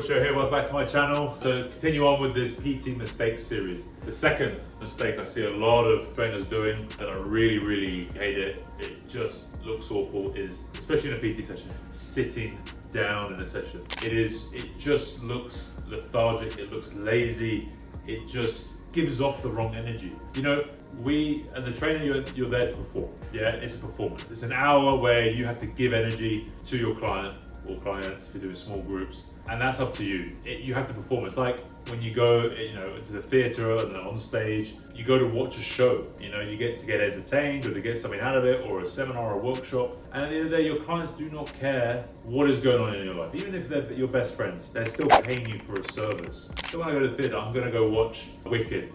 Show here, welcome back to my channel. So continue on with this PT mistakes series. The second mistake I see a lot of trainers doing, and I really hate it, it just looks awful, is, especially in a PT session, sitting down in a session. It just looks lethargic, it looks lazy, it just gives off the wrong energy. You know, as a trainer, you're there to perform. Yeah, it's a performance. It's an hour where you have to give energy to your client or clients if you're doing small groups, and that's up to you. You have to perform. It's like when you go, into the theatre and on stage, you go to watch a show. You get to get entertained or to get something out of it, or a seminar or a workshop. And at the end of the day, your clients do not care what is going on in your life. Even if they're your best friends, they're still paying you for a service. So when I go to the theatre, I'm going to go watch Wicked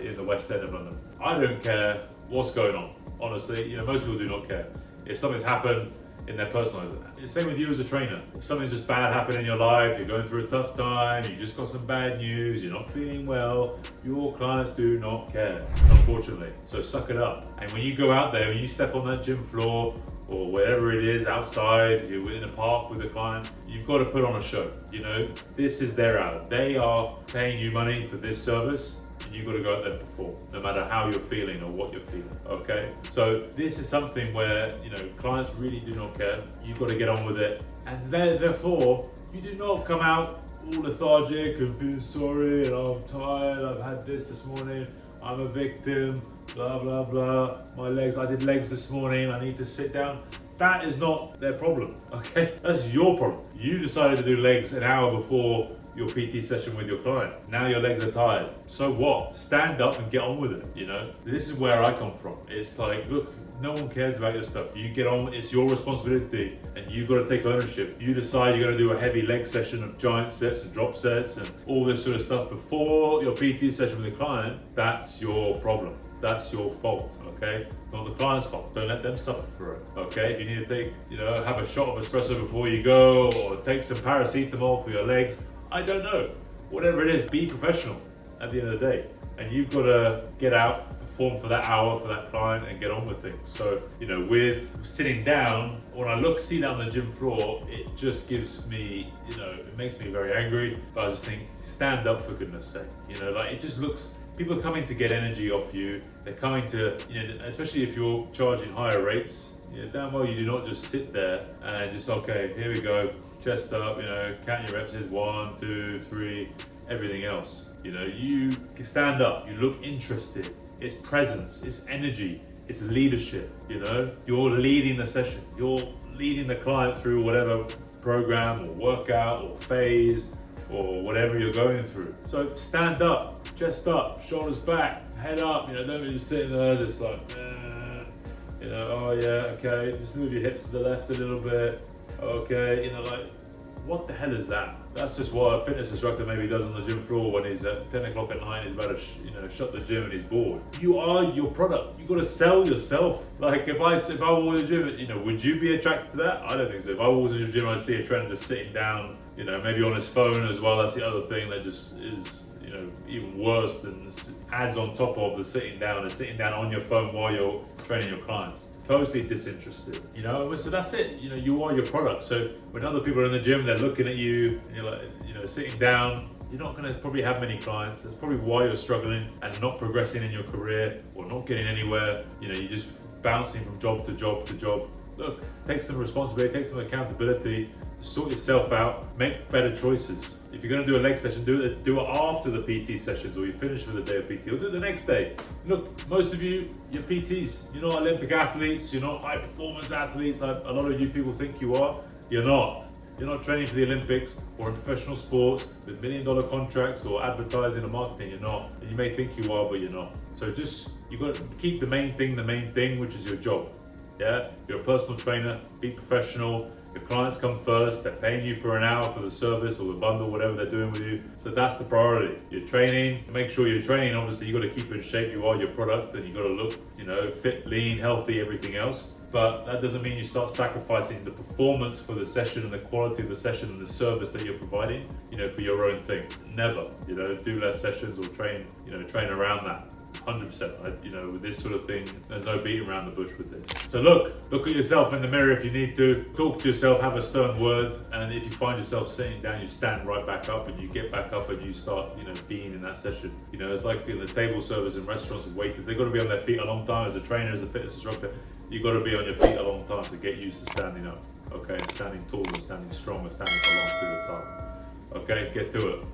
in the West End of London. I don't care what's going on. Honestly, most people do not care. If something's happened in their personal lives. It's the same with you as a trainer. If something's just bad happened in your life, you're going through a tough time, you just got some bad news, you're not feeling well, your clients do not care, unfortunately. So suck it up. And when you go out there, when you step on that gym floor or wherever it is outside, you're in a park with a client, you've got to put on a show. This is their hour. They are paying you money for this service. And you've got to go out there and perform, no matter how you're feeling or what you're feeling, okay? So this is something where, clients really do not care. You've got to get on with it. And therefore, you do not come out all lethargic and feeling sorry, and I'm tired, I've had this morning, I'm a victim, blah, blah, blah. I did legs this morning, I need to sit down. That is not their problem, okay? That's your problem. You decided to do legs an hour before your PT session with your client. Now your legs are tired. So what? Stand up and get on with it, This is where I come from. It's like, look, no one cares about your stuff. You get on, it's your responsibility, and you've got to take ownership. You decide you're going to do a heavy leg session of giant sets and drop sets and all this sort of stuff before your PT session with the client. That's your problem. That's your fault, okay? Not the client's fault. Don't let them suffer for it, okay? If you need to take, have a shot of espresso before you go, or take some paracetamol for your legs, I don't know. Whatever it is, be professional at the end of the day. And you've got to get out, perform for that hour for that client, and get on with things. So, with sitting down, when I see that on the gym floor, it just gives me, it makes me very angry. But I just think, stand up for goodness sake. It just looks, people are coming to get energy off you. They're coming to, especially if you're charging higher rates, damn well you do not just sit there and just, okay, here we go, chest up, count your reps, 1, 2, 3, everything else. You stand up, you look interested. It's presence, it's energy, it's leadership, You're leading the session, you're leading the client through whatever program or workout or phase or whatever you're going through. So stand up, chest up, shoulders back, head up, don't be just sitting there just like, oh yeah, okay, just move your hips to the left a little bit, okay, what the hell is that? That's just what a fitness instructor maybe does on the gym floor when he's at 10 o'clock at night, he's about to shut the gym and he's bored. You are your product. You've got to sell yourself. Like if I walk in the gym, would you be attracted to that? I don't think so. If I walk into the gym and I see a trainer just sitting down, maybe on his phone as well, that's the other thing that just is, even worse than adds on top of the sitting down on your phone while you're training your clients. Totally disinterested, so that's it. You are your product. So when other people are in the gym, they're looking at you and you're like, sitting down, you're not going to probably have many clients. That's probably why you're struggling and not progressing in your career or not getting anywhere. You're just bouncing from job to job to job. Look, take some responsibility, take some accountability, sort yourself out, make better choices. If you're going to do a leg session, do it after the PT sessions, or you finish with a day of PT, or do it the next day. Look, most of you're PTs. You're not Olympic athletes. You're not high performance athletes. A lot of you people think you are. You're not. You're not training for the Olympics or in professional sports with $1 million contracts or advertising or marketing. You're not. And you may think you are, but you're not. So you've got to keep the main thing, which is your job. Yeah, you're a personal trainer. Be professional. Your clients come first. They're paying you for an hour for the service or the bundle, whatever they're doing with you. So that's the priority. You're training. Make sure you're training. Obviously, you got to keep in shape. You are your product, and you got to look, fit, lean, healthy, everything else. But that doesn't mean you start sacrificing the performance for the session and the quality of the session and the service that you're providing, for your own thing. Never. Do less sessions or train around that. 100%. You know, with this sort of thing, there's no beating around the bush with this. So look at yourself in the mirror if you need to. Talk to yourself, have a stern word, and if you find yourself sitting down, you stand right back up and you get back up and you start, you know, being in that session. You know, it's like in the table service in restaurants with waiters, they've got to be on their feet a long time. As a trainer, as a fitness instructor, you've got to be on your feet a long time to get used to standing up, okay? And standing tall and standing strong and standing for a long period of time. Okay, get to it.